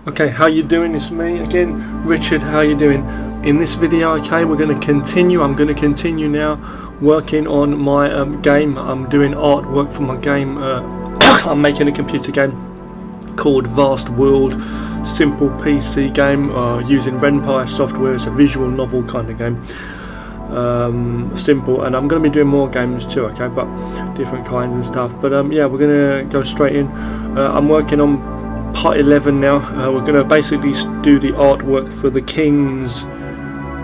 Okay, how you doing? It's me again, Richard. How you doing? In this video, okay, we're going to continue. I'm going to continue now working on my game. I'm doing artwork for my game. I'm making a computer game called Vast World, simple PC game using Ren'Py software. It's a visual novel kind of game. Simple, and I'm going to be doing more games too, okay, but different kinds and stuff. But yeah, we're going to go straight in. I'm working on part 11 now. We're going to basically do the artwork for the kings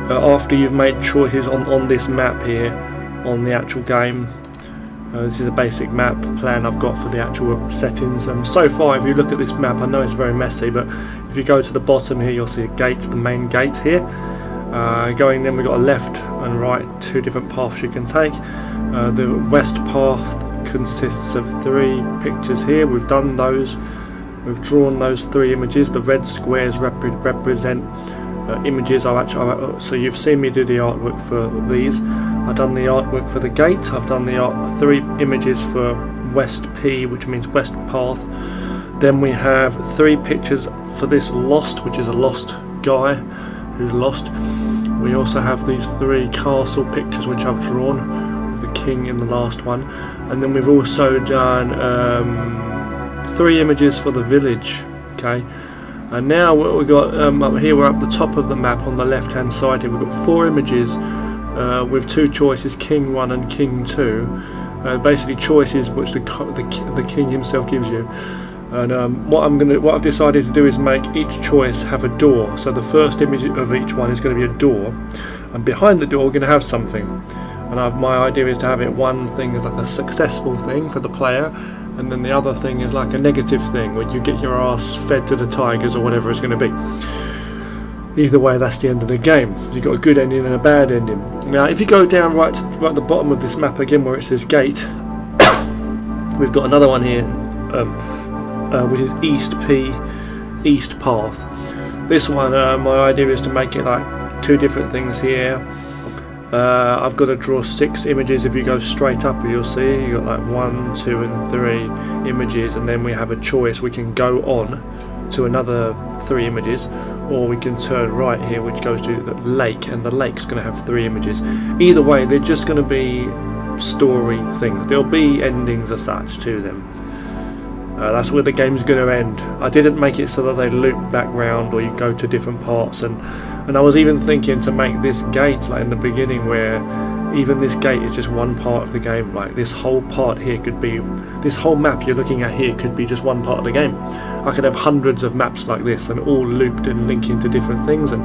after you've made choices on this map here on the actual game. This is a basic map plan I've got for the actual settings. So far, if you look at this map, I know it's very messy, but if you go to the bottom here, you'll see a gate, the main gate here. Going then, we've got a left and right, two different paths you can take. The west path consists of 3 pictures here. We've done those. We've drawn those 3 images. The red squares represent images. So you've seen me do the artwork for these. I've done the artwork for the gate. I've done the 3 images for West P, which means west path. Then we have 3 pictures for this lost, which is a lost guy who's lost. We also have these 3 castle pictures which I've drawn with the king in the last one, and then we've also done 3 images for the village, okay. And now what we've got up here, we're up the top of the map on the left hand side here. We've got 4 images with 2 choices, King 1 and King 2. Basically choices which the king himself gives you. And what I've decided to do is make each choice have a door. So the first image of each one is going to be a door, and behind the door we're going to have something. And my idea is to have it, one thing is like a successful thing for the player, and then the other thing is like a negative thing where you get your ass fed to the tigers or whatever it's going to be. Either way, that's the end of the game. You've got a good ending and a bad ending. Now if you go down right at the bottom of this map again where it says gate, we've got another one here which is East P, East Path. This one, my idea is to make it like 2 different things here. I've got to draw 6 images. If you go straight up, you'll see you got like 1, 2 and 3 images, and then we have a choice. We can go on to another 3 images, or we can turn right here, which goes to the lake, and the lake's going to have 3 images. Either way, they're just going to be story things. There'll be endings as such to them. That's where the game's going to end. I didn't make it so that they loop back round or you go to different parts, and I was even thinking to make this gate like in the beginning, where even this gate is just one part of the game. Like this whole part here could be, this whole map you're looking at here could be just one part of the game. I could have hundreds of maps like this and all looped and linking to different things, and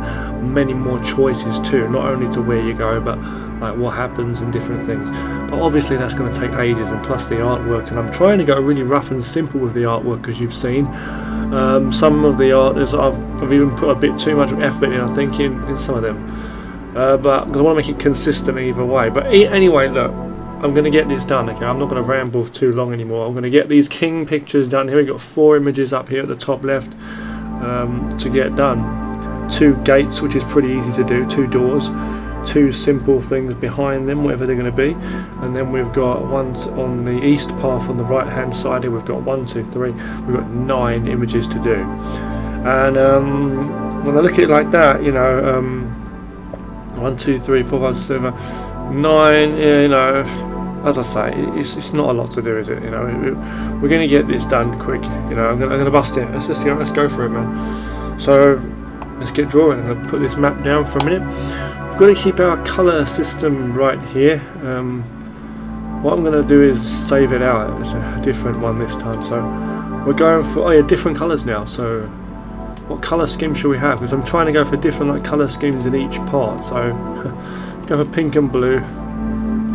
many more choices too, not only to where you go but like what happens and different things. But obviously that's going to take ages, and plus the artwork, and I'm trying to go really rough and simple with the artwork, as you've seen. Some of the art is I've even put a bit too much effort in, I think, in some of them, but I want to make it consistent either way. But anyway, look, I'm going to get this done, okay. I'm not going to ramble too long anymore. I'm going to get these king pictures done. Here we've got 4 images up here at the top left to get done. 2 gates, which is pretty easy to do, 2 doors, 2 simple things behind them, whatever they're going to be, and then we've got one on the east path on the right hand side here. We've got 1, 2, 3. We've got 9 images to do, and when I look at it like that, you know, 1, 2, 3, 4, 5, 6, 7, 9. You know, as I say, it's not a lot to do, is it? You know, we're going to get this done quick. You know, I'm going to bust it. Let's go for it, man. So let's get drawing. I'm going to put this map down for a minute. We've got to keep our colour system right here. What I'm going to do is save it out. It's a different one this time. So we're going for different colours now. So what colour scheme should we have? Because I'm trying to go for different like colour schemes in each part. So go for pink and blue.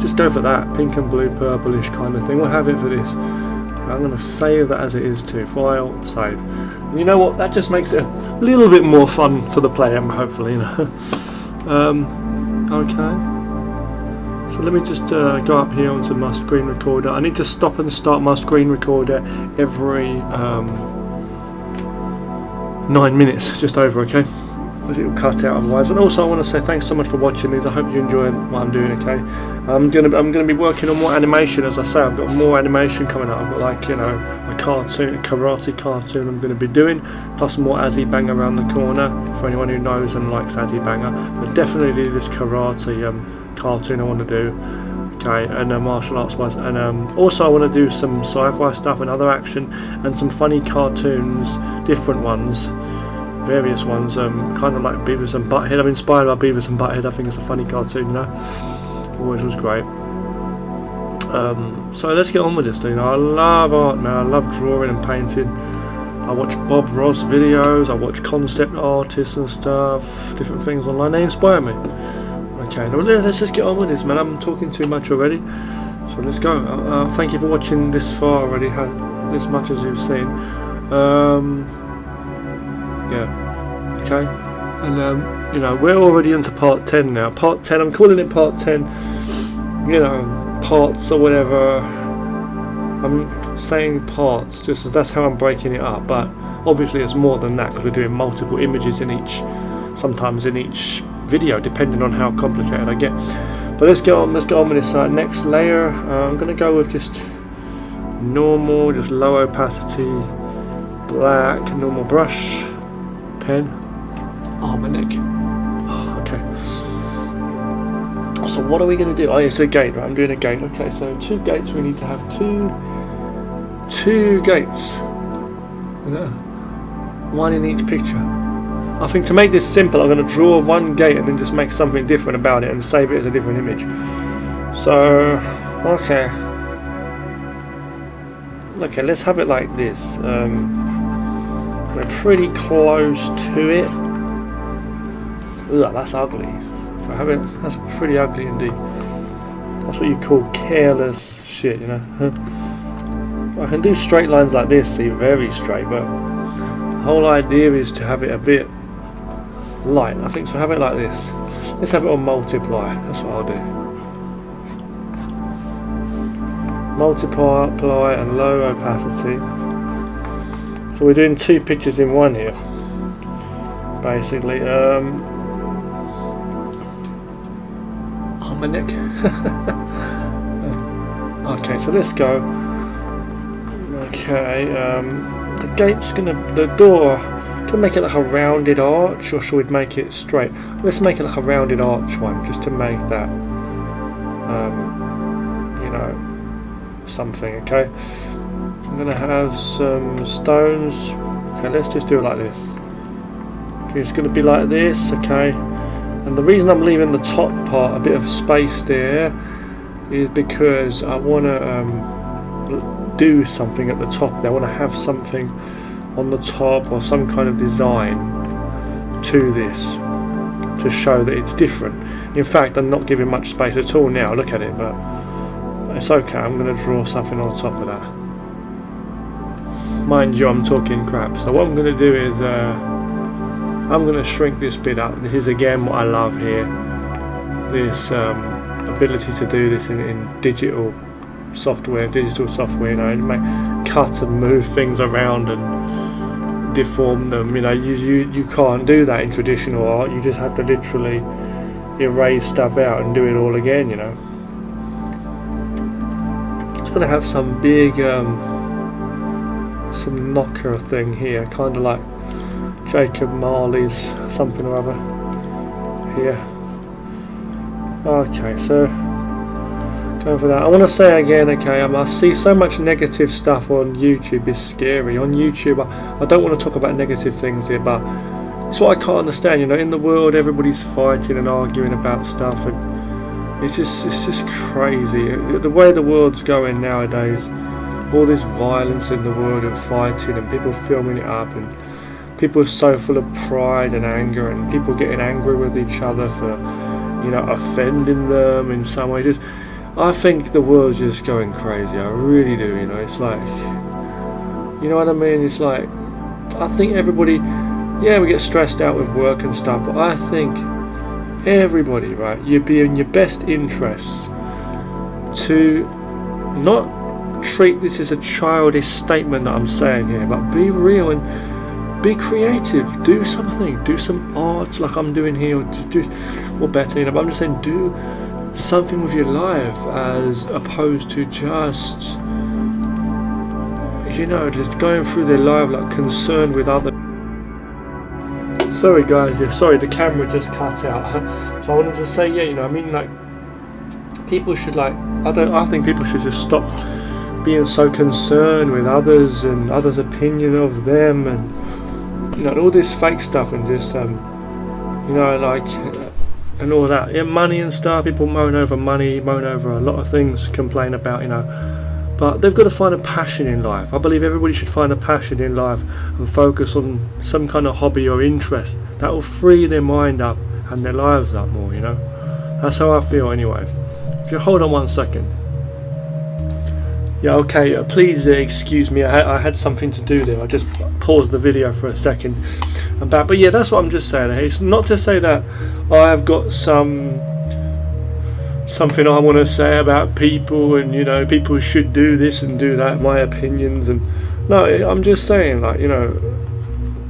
Just go for that, pink and blue, purplish kind of thing. We'll have it for this. I'm going to save that as it is too. File, save. And you know what? That just makes it a little bit more fun for the player, hopefully. You know. Okay, so let me just go up here onto my screen recorder. I need to stop and start my screen recorder every 9 minutes, just over, okay? it will cut out otherwise. And also I want to say thanks so much for watching these. I hope you enjoy what I'm doing. Okay, I'm gonna be working on more animation. As I say, I've got more animation coming up. I've got, like, you know, a karate cartoon I'm going to be doing, plus more Azzy Banger around the corner for anyone who knows and likes Azzy Banger. But definitely this karate cartoon I want to do. Okay, and martial arts wise, and also I want to do some sci-fi stuff and other action and some funny cartoons, different ones, various ones, kind of like Beavis and Butthead. I'm inspired by Beavis and Butthead. I think it's a funny cartoon, you know, always was great. So let's get on with this thing. I love art, man. I love drawing and painting. I watch Bob Ross videos, I watch concept artists and stuff, different things online. They inspire me. Okay, now let's just get on with this, man. I'm talking too much already, so let's go. Thank you for watching this far already, this much as you've seen. Yeah, okay, and you know, we're already into part 10 now. Part 10, I'm calling it part 10, you know, parts or whatever. I'm saying parts just as that's how I'm breaking it up, but obviously it's more than that because we're doing multiple images in each, sometimes in each video, depending on how complicated I get. But let's go on with this next layer. I'm going to go with just normal, just low opacity, black, normal brush, pen. Oh, my neck. Oh, okay. So what are we going to do? Oh, it's a gate, right? I'm doing a gate. Okay, so 2 gates. We need to have two gates. Yeah. 1 in each picture. I think to make this simple, I'm going to draw 1 gate and then just make something different about it and save it as a different image. So, okay, let's have it like this. We're pretty close to it. Ugh, that's ugly. So have it. That's pretty ugly indeed. That's what you call careless shit, you know. I can do straight lines like this, see, very straight, but the whole idea is to have it a bit light. I think so. Have it like this. Let's have it on multiply. That's what I'll do. Multiply and low opacity. So we're doing 2 pictures in one here, basically. Oh, my neck. Okay, so let's go. Okay, the gate's the door. Can we make it like a rounded arch, or should we make it straight? Let's make it like a rounded arch one, just to make that, you know, something. Okay, I'm gonna have some stones. Okay, let's just do it like this. Okay, it's gonna be like this. Okay, and the reason I'm leaving the top part a bit of space there is because I want to do something at the top. I want to have something on the top or some kind of design to this to show that it's different. In fact, I'm not giving much space at all now. Look at it, but it's okay. I'm going to draw something on top of that. Mind you, I'm talking crap. So what I'm going to do is I'm going to shrink this bit up. This is again what I love here. This ability to do this in digital software, you know, and cut and move things around and deform them. You know, you can't do that in traditional art. You just have to literally erase stuff out and do it all again, you know. It's going to have some big some knocker thing here, kind of like Jacob Marley's something or other here. Okay, so going for that. I want to say again, okay, I see so much negative stuff on YouTube. It's scary. On YouTube, I don't want to talk about negative things here, but it's what I can't understand. You know, in the world, everybody's fighting and arguing about stuff, and it's just crazy. The way the world's going nowadays, all this violence in the world and fighting and people filming it up, and people are so full of pride and anger, and people getting angry with each other for, you know, offending them in some way. Just, I think the world's just going crazy. I really do. You know, it's like, you know what I mean? It's like, I think everybody, yeah, we get stressed out with work and stuff, but I think everybody, right, you'd be in your best interests to not treat this as a childish statement that I'm saying here, but be real and be creative, do something, do some art like I'm doing here, or better, you know. But I'm just saying, do something with your life as opposed to just, you know, just going through their life like concerned with other. Sorry guys, yeah, sorry, the camera just cut out. So I wanted to say, yeah, you know, I mean, like, people should, like, I think people should just stop being so concerned with others and others' opinion of them, and, you know, all this fake stuff, and just you know, like, and all that, yeah, money and stuff. People moan over money, moan over a lot of things, complain about, you know, but they've got to find a passion in life. I believe everybody should find a passion in life and focus on some kind of hobby or interest that will free their mind up and their lives up more, you know. That's how I feel anyway. If you hold on 1 second. Yeah, okay, please excuse me, I had something to do there. I just paused the video for a second. But yeah, that's what I'm just saying. It's not to say that I've got something I want to say about people, and, you know, people should do this and do that, my opinions, and no, I'm just saying, like, you know,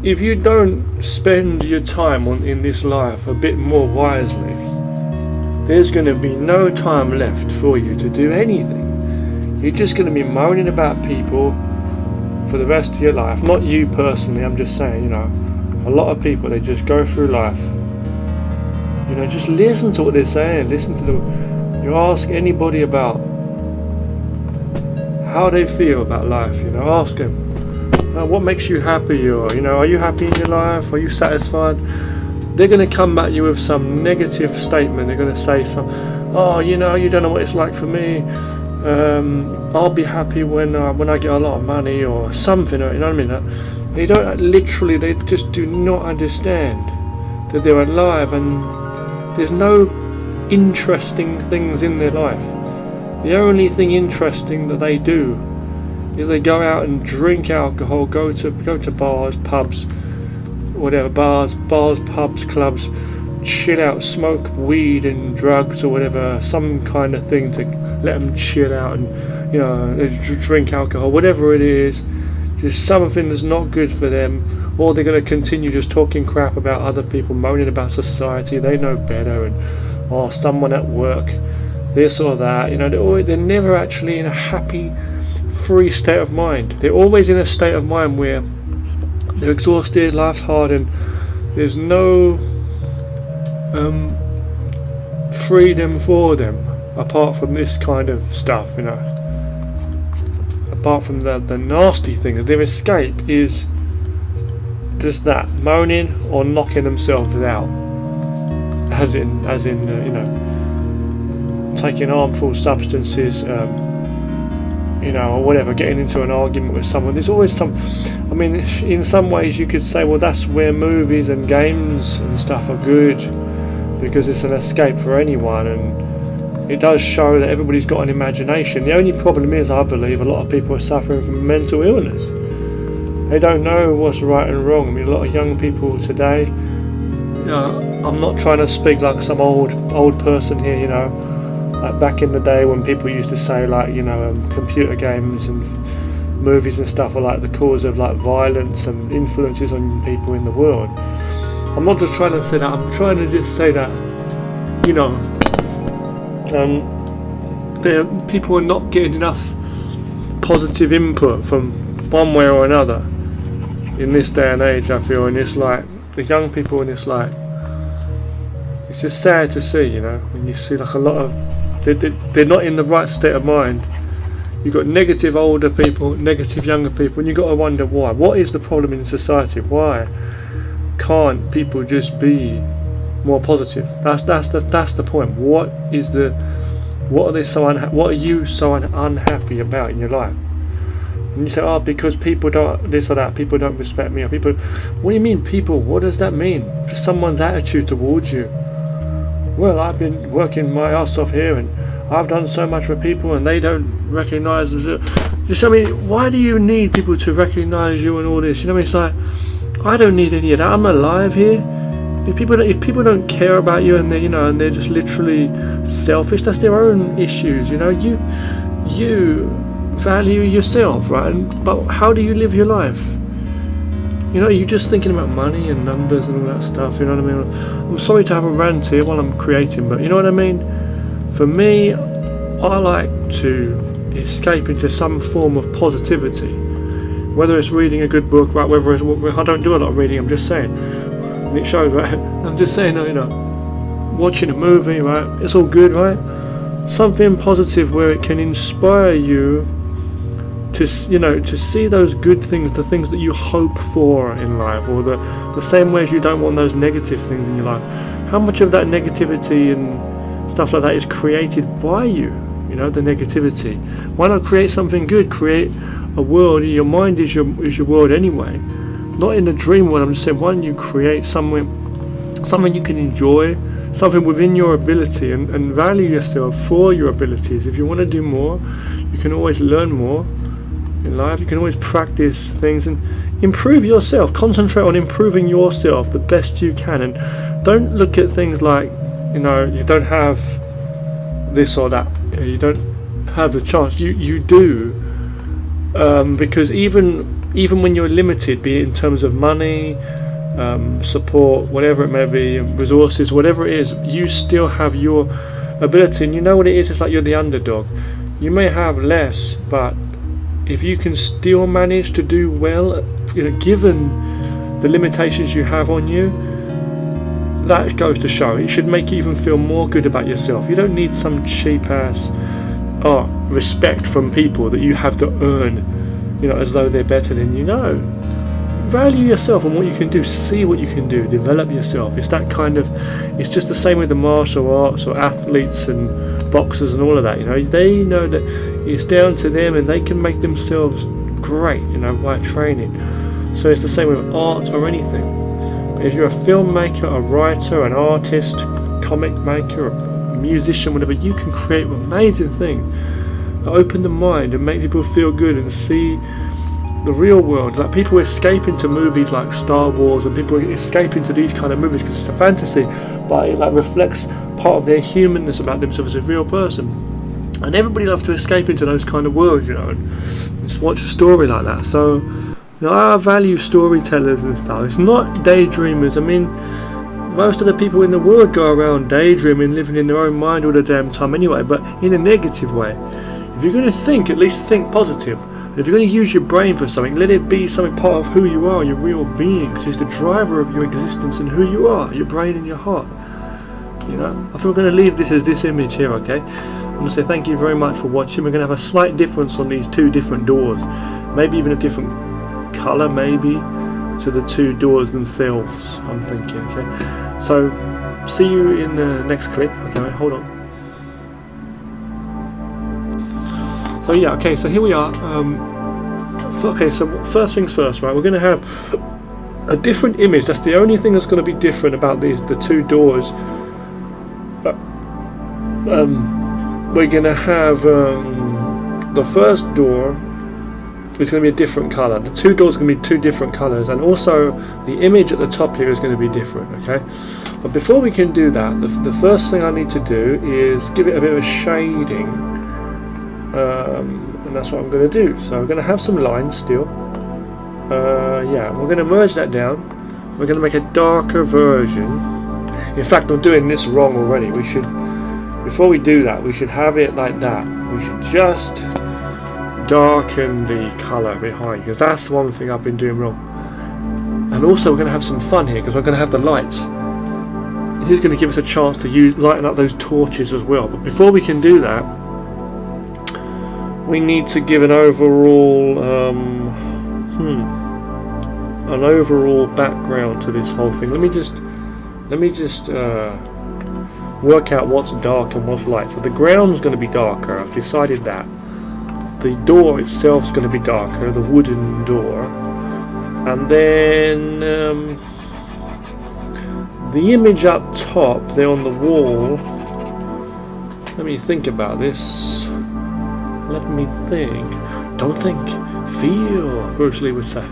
if you don't spend your time in this life a bit more wisely, there's going to be no time left for you to do anything. You're just going to be moaning about people for the rest of your life. Not you personally, I'm just saying, you know, a lot of people, they just go through life, you know, just listen to what they're saying, listen to them. You ask anybody about how they feel about life, you know, ask them, what makes you happy, or, you know, are you happy in your life, are you satisfied? They're going to come at you with some negative statement. They're going to say oh, you know, you don't know what it's like for me. I'll be happy when I get a lot of money or something, you know what I mean? They don't, literally, they just do not understand that they're alive and there's no interesting things in their life. The only thing interesting that they do is they go out and drink alcohol, go to bars, pubs, whatever, bars, pubs, clubs, chill out, smoke weed and drugs or whatever, some kind of thing to let them chill out, and, you know, drink alcohol, whatever it is, just something that's not good for them. Or they're going to continue just talking crap about other people, moaning about society, they know better, and, or someone at work, this or that, you know. They're never actually in a happy, free state of mind. They're always in a state of mind where they're exhausted, life's hard, and there's no freedom for them apart from this kind of stuff, you know. Apart from the nasty things, their escape is just that, moaning or knocking themselves out, as in you know, taking harmful substances, you know, or whatever, getting into an argument with someone. There's always some, I mean, in some ways you could say, well, that's where movies and games and stuff are good, because it's an escape for anyone, and it does show that everybody's got an imagination. The only problem is, I believe, a lot of people are suffering from mental illness. They don't know what's right and wrong. I mean, a lot of young people today, you know, I'm not trying to speak like some old person here, you know, like back in the day when people used to say, like, you know, computer games and movies and stuff are like the cause of, like, violence and influences on people in the world. I'm not just trying to say that, I'm trying to just say that, you know, people are not getting enough positive input from one way or another in this day and age, I feel. And it's like, the young people, and it's like, it's just sad to see, you know, when you see like a lot of, they're not in the right state of mind. You've got negative older people, negative younger people, and you've got to wonder why. What is the problem in society? Why can't people just be more positive? That's the point. What are you so unhappy about in your life? And you say, oh, because people don't this or that, people don't respect me, or people. What do you mean, people? What does that mean? Just someone's attitude towards you. Well, I've been working my ass off here, and I've done so much for people, and they don't recognise it. Just, I mean, why do you need people to recognise you and all this? You know what I mean? It's like, I don't need any of that. I'm alive here. If people don't care about you, and they're just literally selfish, that's their own issues. You know, you value yourself, right? But how do you live your life? You know, you're just thinking about money and numbers and all that stuff, you know what I mean? I'm sorry to have a rant here while I'm creating, but you know what I mean? For me, I like to escape into some form of positivity. Whether it's reading a good book, right? Whether it's, I don't do a lot of reading, I'm just saying. And it shows, right? I'm just saying, you know, watching a movie, right? It's all good, right? Something positive where it can inspire you to, you know, to see those good things, the things that you hope for in life, or the same way as you don't want those negative things in your life. How much of that negativity and stuff like that is created by you? You know, the negativity. Why not create something good? Create a world. Your mind is your world anyway. Not in a dream world. I'm just saying, why don't you create something you can enjoy, something within your ability, and value yourself for your abilities. If you want to do more, you can always learn more in life. You can always practice things and improve yourself. Concentrate on improving yourself the best you can, and don't look at things like, you know, you don't have this or that, you don't have the chance. You do, because even when you're limited, be it in terms of money, support, whatever it may be, resources, whatever it is, you still have your ability. And you know what it is? It's like you're the underdog. You may have less, but if you can still manage to do well, you know, given the limitations you have on you, that goes to show. It should make you even feel more good about yourself. You don't need some cheap ass respect from people that you have to earn, you know, as though they're better than you. No. Value yourself and what you can do. See what you can do. Develop yourself. It's that kind of. It's just the same with the martial arts or athletes and boxers and all of that. You know, they know that it's down to them, and they can make themselves great, you know, by training. So it's the same with art or anything. If you're a filmmaker, a writer, an artist, comic maker, a musician, whatever, you can create amazing things that open the mind and make people feel good and see the real world. Like, people escape into movies like Star Wars, and people escape into these kind of movies because it's a fantasy, but it like reflects part of their humanness about themselves as a real person. And everybody loves to escape into those kind of worlds, you know, and just watch a story like that. So, you know, I value storytellers and stuff. It's not daydreamers. I mean, most of the people in the world go around daydreaming, living in their own mind all the damn time anyway, but in a negative way. If you're going to think, at least think positive. If you're going to use your brain for something, let it be something part of who you are, your real being, because it's the driver of your existence and who you are, your brain and your heart. You know, I think we're going to leave this as this image here, okay? I'm going to say thank you very much for watching. We're going to have a slight difference on these two different doors, maybe even a different colour, maybe, to the two doors themselves, I'm thinking, okay? So, see you in the next clip. Okay, hold on. So yeah, okay, so here we are. Okay, so first things first, right? We're going to have a different image. That's the only thing that's going to be different about the two doors. We're going to have the first door is going to be a different colour. The two doors are going to be two different colours, and also the image at the top here is going to be different, okay? But before we can do that, the first thing I need to do is give it a bit of a shading. And that's what I'm going to do. So we're going to have some lines still. Yeah, we're going to merge that down. We're going to make a darker version. In fact, I'm doing this wrong already. We should, before we do that, we should have it like that. We should just darken the colour behind, because that's one thing I've been doing wrong. And also we're going to have some fun here, because we're going to have the lights. This is going to give us a chance to lighten up those torches as well. But before we can do that, we need to give an overall background to this whole thing. Let me just work out what's dark and what's light. So the ground's going to be darker. I've decided that. The door itself is going to be darker, the wooden door, and then the image up top there on the wall. Let me think about this. Let me think. Don't think. Feel, Bruce Lee would say.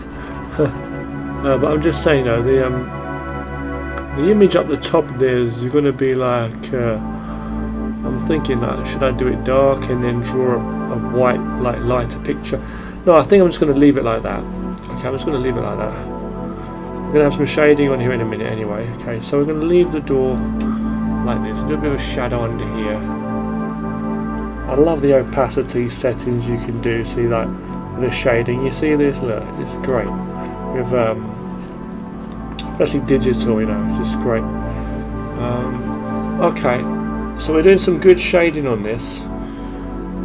But I'm just saying, though, the image up the top there is going to be like. I'm thinking, should I do it dark and then draw a white, like lighter picture? No, I think I'm just going to leave it like that. Okay, I'm just going to leave it like that. We're going to have some shading on here in a minute anyway. Okay, so we're going to leave the door like this, a little bit of a shadow under here. I love the opacity settings you can do, see that, the shading, you see this, look, it's great. With especially digital, you know, it's just great. Okay, so we're doing some good shading on this.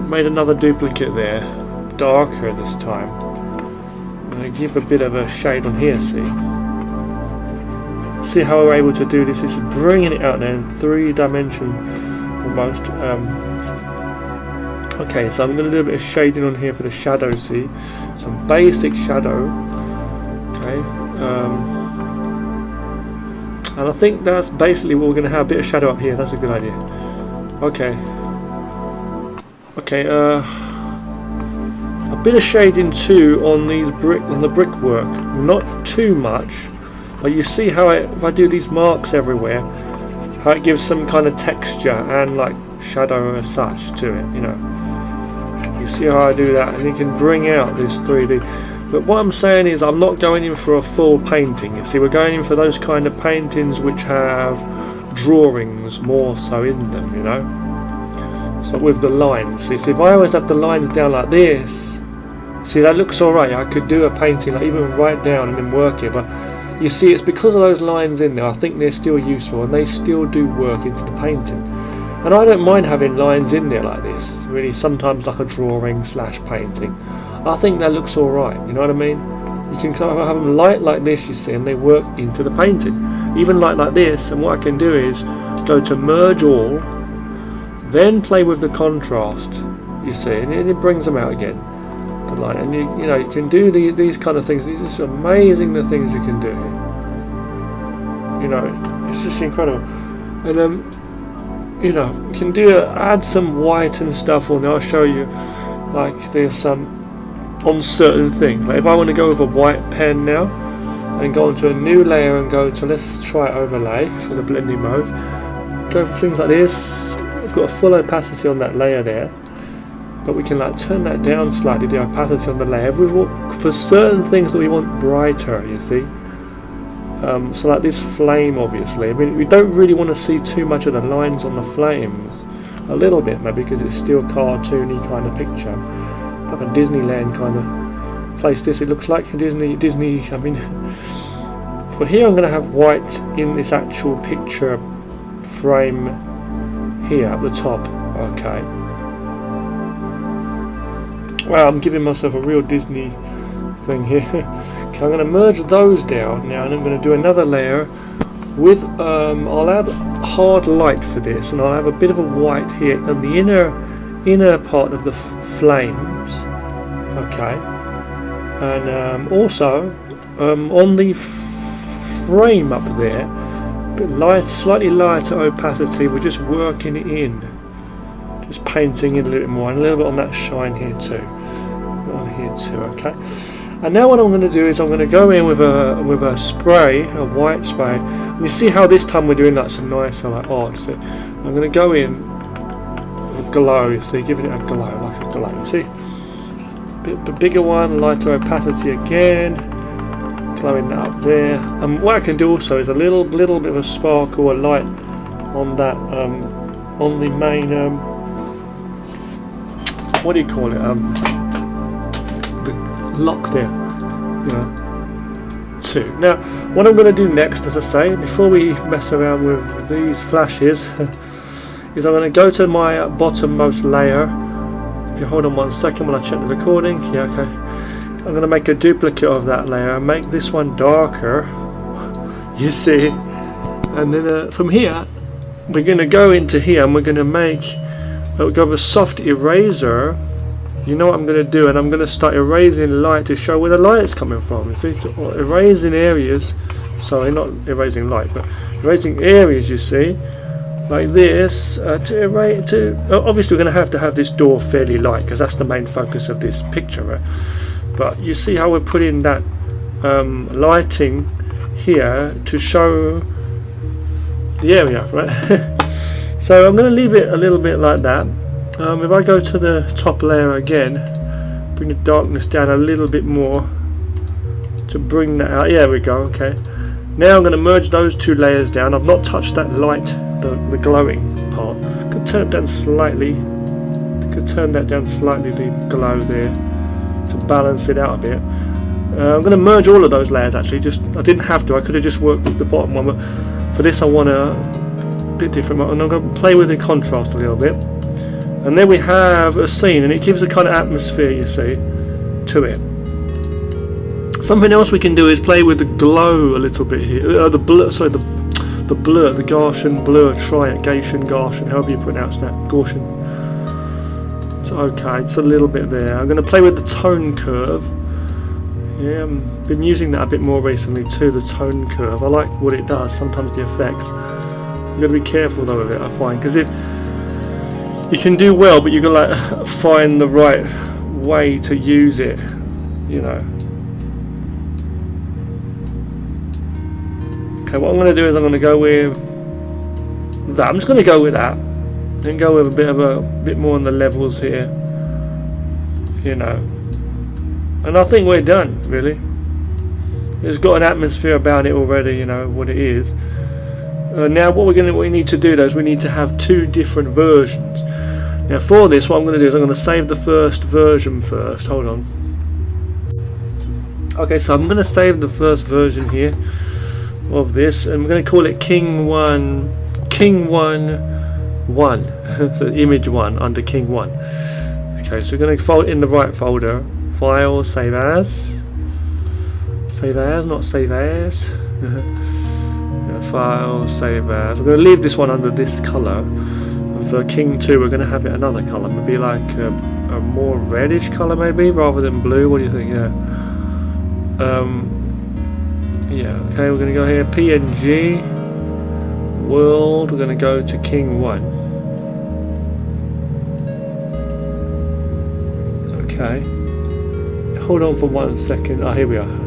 Made another duplicate there, darker this time. I'm going to give a bit of a shade on here, see how we're able to do this. It's bringing it out there in 3-dimension almost. Okay, so I'm going to do a bit of shading on here for the shadow, see, some basic shadow. Okay, and I think that's basically what we're going to have, a bit of shadow up here. That's a good idea. Okay, a bit of shading too on these the brickwork, not too much. But you see how if I do these marks everywhere, how it gives some kind of texture and like shadow as such to it, you know. You see how I do that, and you can bring out this 3D. But what I'm saying is I'm not going in for a full painting. You see, we're going in for those kind of paintings which have drawings more so in them, you know. So with the lines, see, so if I always have the lines down like this, see, that looks alright. I could do a painting like even right down and then work it, but you see, it's because of those lines in there. I think they're still useful and they still do work into the painting. And I don't mind having lines in there like this, really, sometimes like a drawing slash painting. I think that looks alright, you know what I mean? You can kind of have them light like this, you see, and they work into the painting. Even like this, and what I can do is go to merge all, then play with the contrast, you see, and it brings them out again. Line, and you know, you can do these kind of things. It's just amazing the things you can do here. You know, it's just incredible. And you know, you can add some white and stuff on there. I'll show you. Like there's some on certain things. Like if I want to go with a white pen now and go into a new layer and go to, let's try overlay for the blending mode. Go for things like this. I've got a full opacity on that layer there. But we can like turn that down slightly, the opacity on the layer, for certain things that we want brighter, you see. So like this flame, obviously. I mean, we don't really want to see too much of the lines on the flames. A little bit, maybe, because it's still cartoony kind of picture. Like a Disneyland kind of place this. It looks like Disney, I mean, for here I'm going to have white in this actual picture frame here at the top. Okay. Wow, I'm giving myself a real Disney thing here. Okay, I'm going to merge those down now, and I'm going to do another layer with, I'll add hard light for this, and I'll have a bit of a white here on the inner part of the flames. Okay, and also on the frame up there, a bit light, slightly lighter opacity. We're just working it in. Just painting in a little bit more, and a little bit on that shine here too. On here too, okay. And now what I'm going to do is I'm going to go in with a spray, a white spray. And you see how this time we're doing like some nicer like art. So I'm going to go in with a glow. So you're giving it a glow, like a glow. See, a bit bigger one, lighter opacity again. Glowing that up there. And what I can do also is a little bit of a sparkle, a light on that, on the main. What do you call it? The lock there, you know, too. Now, what I'm going to do next, as I say, before we mess around with these flashes, is I'm going to go to my bottommost layer. If you hold on 1 second while I check the recording. Yeah, okay. I'm going to make a duplicate of that layer and make this one darker. You see, and then from here, we're going to go into here and we're going to make. We'll go with a soft eraser. You know what I'm going to do, and I'm going to start erasing light to show where the light is coming from. You see, erasing areas. Sorry, not erasing light, but erasing areas. You see, like this. Obviously, we're going to have this door fairly light because that's the main focus of this picture, right? But you see how we're putting that lighting here to show the area, right? So I'm going to leave it a little bit like that. If I go to the top layer again, bring the darkness down a little bit more to bring that out. Yeah, we go. Okay. Now I'm going to merge those two layers down. I've not touched that light, the glowing part. Could turn it down slightly. Could turn that down slightly, the glow there, to balance it out a bit. I'm going to merge all of those layers actually. I didn't have to. I could have just worked with the bottom one, but for this I want a bit different. And I'm going to play with the contrast a little bit. And then we have a scene, and it gives a kind of atmosphere, you see, to it. Something else we can do is play with the glow a little bit here. The blur, sorry, the blur, the Gaussian blur, Gaussian, however you pronounce that, Gaussian. So okay, it's a little bit there. I'm going to play with the tone curve. Yeah, I've been using that a bit more recently too, the tone curve. I like what it does, sometimes the effects. You've got to be careful though with it, I find, because if you can do well, but you've got to like find the right way to use it, you know. Okay, what I'm going to do is I'm going to go with that. I'm just going to go with that, and go with a bit more on the levels here, you know. And I think we're done, really. It's got an atmosphere about it already, you know what it is. Now, what we need to do though is we need to have two different versions. Now, for this, what I'm going to do is I'm going to save the first version first. Hold on. Okay, so I'm going to save the first version here of this, and I'm going to call it King 1, so image 1 under King 1. Okay, so we're going to fold in the right folder. File, save as, not save as. File, save as. We're going to leave this one under this colour. And for King 2, we're going to have it another colour, maybe like a more reddish colour, maybe rather than blue. What do you think? Yeah. Yeah. Okay, we're going to go here. PNG world. We're going to go to King 1. Okay. Hold on for 1 second. Oh, here we are.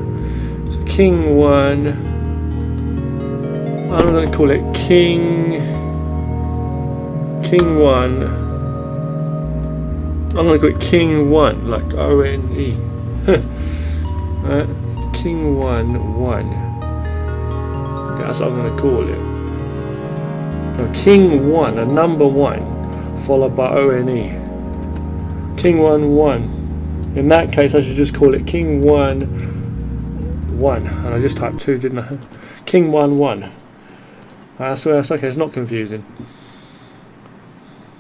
So King 1. I'm going to call it King 1. I'm going to call it King 1, like O-N-E. King 1. That's what I'm going to call it. No, King 1, a number 1, followed by O-N-E. King 1. In that case, I should just call it King 1. And I just typed 2, didn't I? King 1. I swear, it's okay, it's not confusing.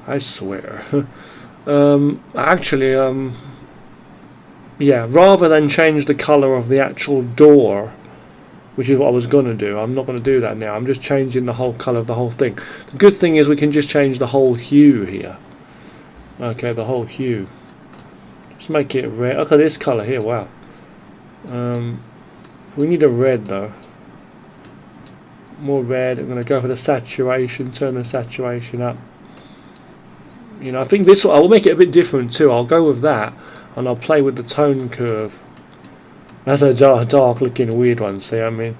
I swear. Actually, yeah, rather than change the colour of the actual door, which is what I was going to do, I'm not going to do that now. I'm just changing the whole colour of the whole thing. The good thing is we can just change the whole hue here. Okay, the whole hue. Just make it red. Okay, this colour here, wow. We need a red though. More red. I'm going to go for the saturation, turn the saturation up. You know, I think this one, I will make it a bit different too. I'll go with that, and I'll play with the tone curve. That's a dark looking weird one, see, I mean.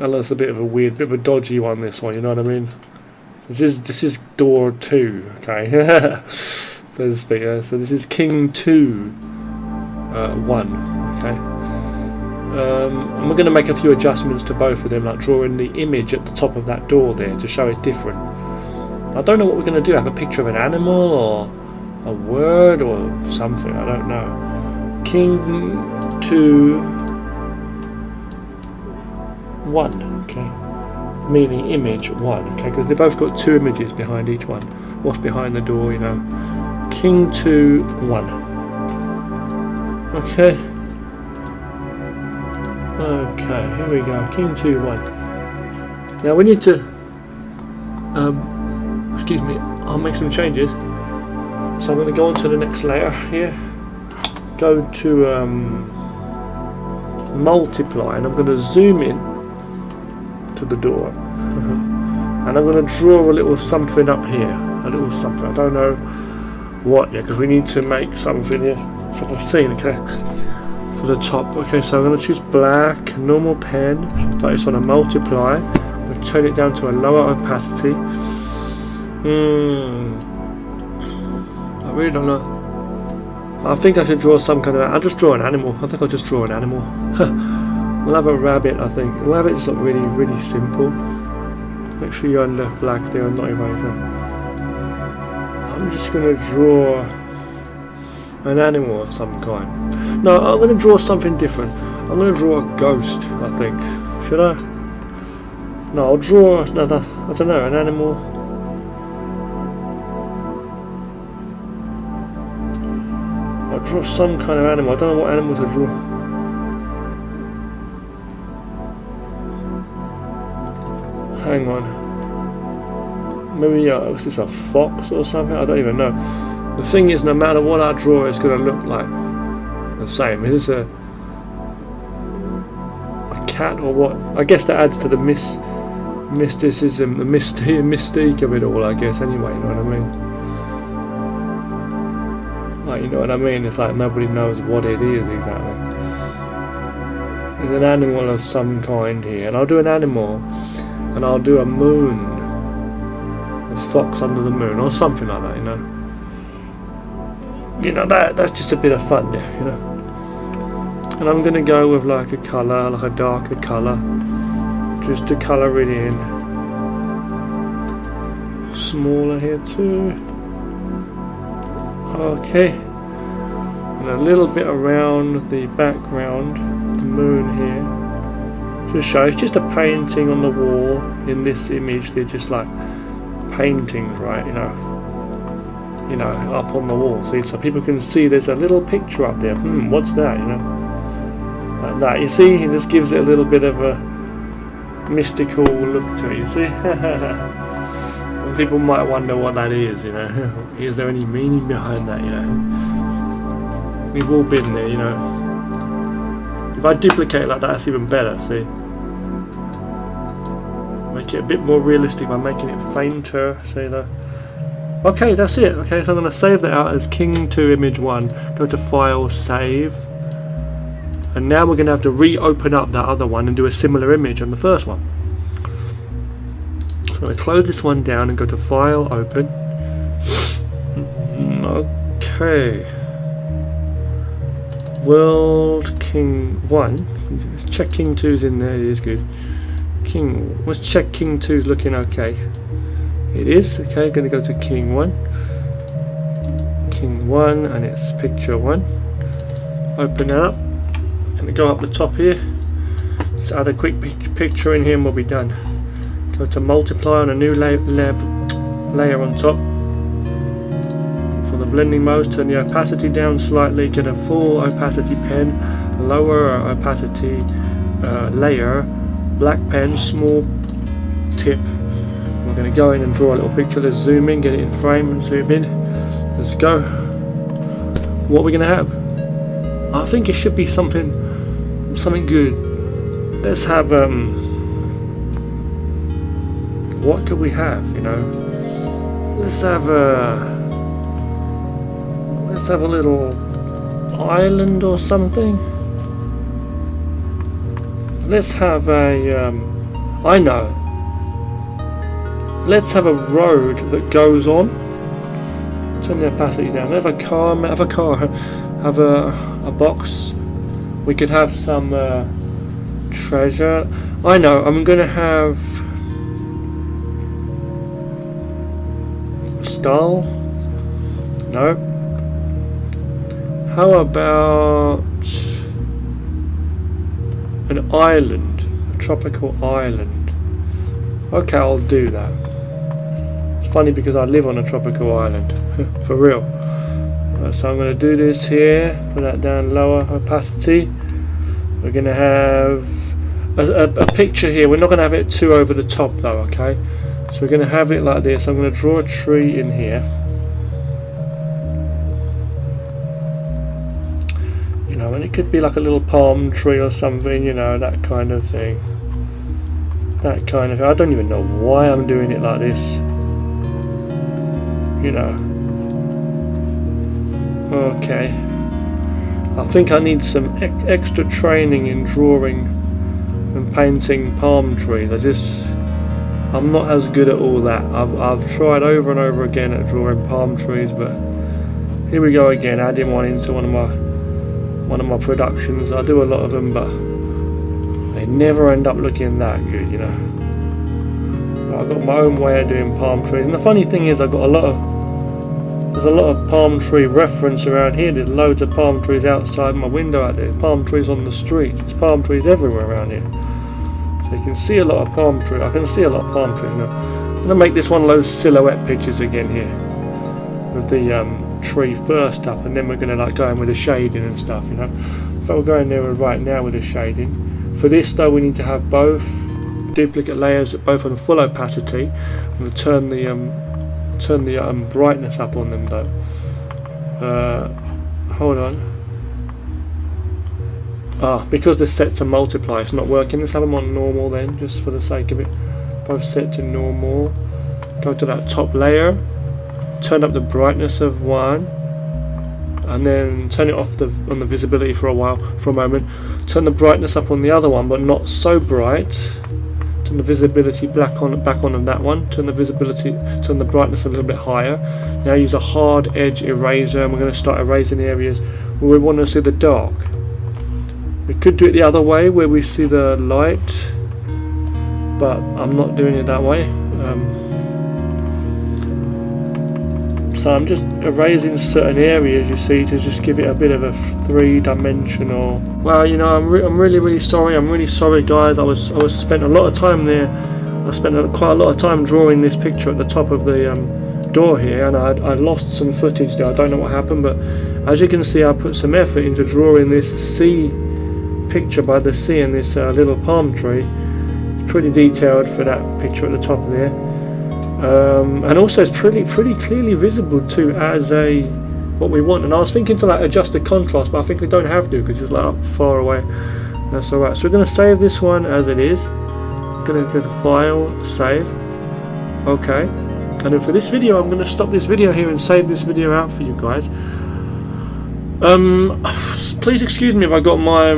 And that's a bit of a weird, bit of a dodgy one, this one, you know what I mean? This is door 2, okay? So to speak, so this is King 2 1, okay? And we're going to make a few adjustments to both of them, like drawing the image at the top of that door there to show it's different. I don't know what we're going to do, have a picture of an animal or a word or something, I don't know. King 2 1, okay, meaning image 1, okay, because they both got 2 images behind each one. What's behind the door, you know. King 2 1. Okay. Okay, here we go. King 2 1. Now we need to excuse me, I'll make some changes. So I'm going to go on to the next layer here. Go to multiply, and I'm going to zoom in to the door. And I'm going to draw a little something up here. A little something. I don't know what yet, because we need to make something here for the scene, okay? For the top. Okay, so I'm going to choose black, normal pen, but it's on a multiply. I'm going to turn it down to a lower opacity. I really don't know. I I think I should draw some kind of... I'll just draw an animal. I think I'll just draw an animal. We'll have a rabbit, I think. Rabbit just look really, really simple. Make sure you're under black there and not eraser. I'm just going to draw an animal of some kind. No, I'm going to draw something different. I'm going to draw a ghost, I think. Should I? No, I'll draw another, I don't know, an animal. I'll draw some kind of animal. I don't know what animal to draw. Hang on. Maybe is this a fox or something? I don't even know. The thing is, no matter what I draw, it's going to look like the same. Is this a cat or what? I guess that adds to the mysticism, the mystique of it all, I guess, anyway, you know what I mean? Like, you know what I mean? It's like nobody knows what it is exactly. There's an animal of some kind here, and I'll do an animal, and I'll do a moon, a fox under the moon, or something like that, you know? You know, that's just a bit of fun there, you know? And I'm going to go with like a colour, like a darker colour, just to colour it in. Smaller here too. Okay. And a little bit around the background, the moon here. To show, it's just a painting on the wall in this image. They're just like paintings, right, you know, up on the wall. See, so people can see there's a little picture up there. What's that, you know? Like that, you see, it just gives it a little bit of a mystical look to it, you see? And people might wonder what that is, you know. Is there any meaning behind that, you know? We've all been there, you know. If I duplicate it like that, it's even better, see? Make it a bit more realistic by making it fainter, see that? Okay, that's it. Okay, so I'm going to save that out as King 2 Image 1. Go to File, Save. And now we're going to have to reopen up that other one and do a similar image on the first one. So I'm going to close this one down and go to File, Open. Okay. World King 1. Let's check King 2's in there. It is good. Let's check King 2's looking okay. It is. Okay, going to go to King 1. King 1 and it's picture 1. Open that up. Going to go up the top here. Just add a quick picture in here and we'll be done. Go to multiply on a new layer on top. For the blending mode, turn the opacity down slightly. Get a full opacity pen. Lower opacity layer. Black pen, small tip. We're going to go in and draw a little picture. Let's zoom in, get it in frame and zoom in. Let's go. What are we going to have? I think it should be something good. Let's have what could we have, you know? Let's have a little island or something. Let's have a I know. Let's have a road that goes on. Turn the opacity down. Have a box. We could have some treasure. I know, I'm going to have a skull. No. How about an island? A tropical island. Okay, I'll do that. It's funny because I live on a tropical island. For real. So I'm going to do this here, put that down lower opacity. We're going to have a picture here. We're not going to have it too over the top though, okay? So we're going to have it like this. I'm going to draw a tree in here. You know, and it could be like a little palm tree or something, you know, that kind of thing. That kind of thing. I don't even know why I'm doing it like this. You know. Okay, I think I need some extra training in drawing and painting palm trees. I'm not as good at all that. I've tried over and over again at drawing palm trees, but Here we go again, adding one into one of my productions. I do a lot of them, but they never end up looking that good, you know. I've got my own way of doing palm trees, and the funny thing is, there's a lot of palm tree reference around here. There's loads of palm trees outside my window out there, palm trees on the street, there's palm trees everywhere around here. So you can see a lot of palm trees. I can see a lot of palm trees now. I'm going to make this one of those silhouette pictures again here, with the tree first up, and then we're going to like go in with the shading and stuff, you know. So we're going there right now with the shading. For this though, we need to have both duplicate layers both on full opacity. I'm going to turn the brightness up on them though. Hold on. Because they're set to multiply, it's not working. Let's have them on normal then, just for the sake of it. Both set to normal. Go to that top layer, turn up the brightness of one, and then turn it off on the visibility for a moment. Turn the brightness up on the other one, but not so bright. Turn the visibility back on that one. Turn the brightness a little bit higher. Now use a hard edge eraser, and we're going to start erasing areas where we want to see the dark. We could do it the other way, where we see the light, but I'm not doing it that way. So I'm just erasing certain areas, you see, to just give it a bit of a three-dimensional. Well, you know, I'm really sorry. I'm really sorry, guys. I was spent a lot of time there. I spent quite a lot of time drawing this picture at the top of the door here, and I lost some footage there. I don't know what happened, but as you can see, I put some effort into drawing this sea picture by the sea and this little palm tree. It's pretty detailed for that picture at the top there. And also it's pretty clearly visible too as what we want. And I was thinking to like adjust the contrast, but I think we don't have to because it's like up far away. That's alright. So we're going to save this one as it is. I'm going to go to File, Save. Okay. And then for this video, I'm going to stop this video here and save this video out for you guys. Please excuse me if I got my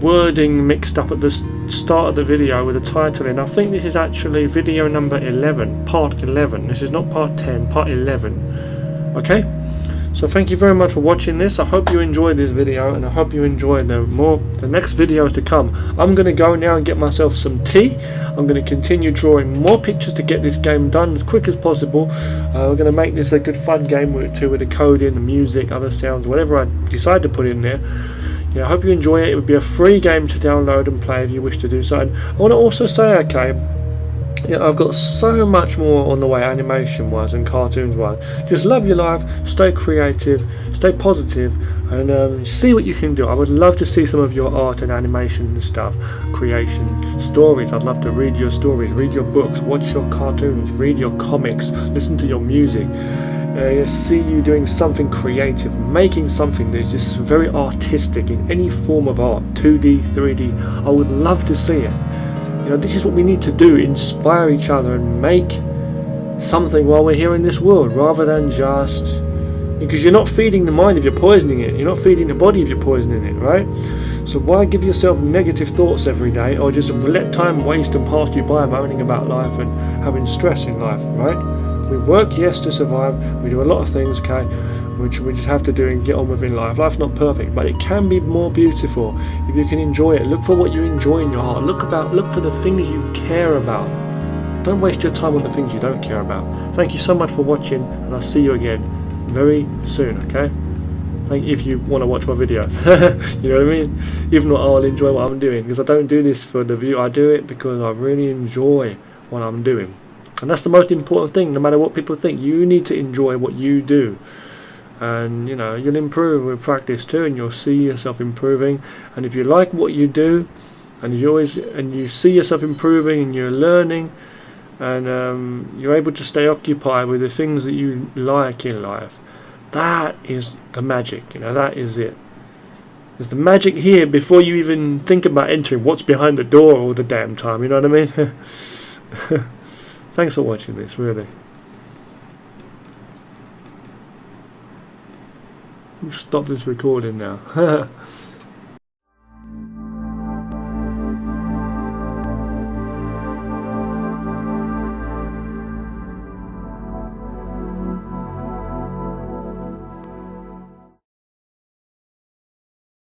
wording mixed up at the start of the video with the title in. I think this is actually video number 11, part 11. This is not part 10, part 11. Okay, so thank you very much for watching this. I hope you enjoyed this video, and I hope you enjoyed the next videos to come. I'm going to go now and get myself some tea. I'm going to continue drawing more pictures to get this game done as quick as possible. We're going to make this a good fun game with the coding, the music, other sounds, whatever I decide to put in there. Yeah, I hope you enjoy it. It would be a free game to download and play if you wish to do so. And I want to also say, okay, yeah, I've got so much more on the way, animation wise and cartoons wise. Just love your life, stay creative, stay positive, and see what you can do. I would love to see some of your art and animation and stuff, creation, stories. I'd love to read your stories, read your books, watch your cartoons, read your comics, listen to your music. See you doing something creative, making something that's just very artistic in any form of art, 2D, 3D. I would love to see it. You know, this is what we need to do, inspire each other and make something while we're here in this world, rather than just, because you're not feeding the mind if you're poisoning it, you're not feeding the body if you're poisoning it, right? So why give yourself negative thoughts every day, or just let time waste and pass you by moaning about life and having stress in life, right? We work, yes, to survive. We do a lot of things, okay, which we just have to do and get on with in life. Life's not perfect, but it can be more beautiful if you can enjoy it. Look for what you enjoy in your heart. Look for the things you care about. Don't waste your time on the things you don't care about. Thank you so much for watching, and I'll see you again very soon, okay? Thank you if you want to watch my videos. You know what I mean? If not, I'll enjoy what I'm doing, because I don't do this for the view. I do it because I really enjoy what I'm doing. And that's the most important thing. No matter what people think, you need to enjoy what you do, and you know, you'll improve with practice too, and you'll see yourself improving. And if you like what you do, and you see yourself improving, and you're learning, and you're able to stay occupied with the things that you like in life, that is the magic. You know, that is it. There's the magic here before you even think about entering what's behind the door all the damn time. You know what I mean? Thanks for watching this, really. Stop this recording now.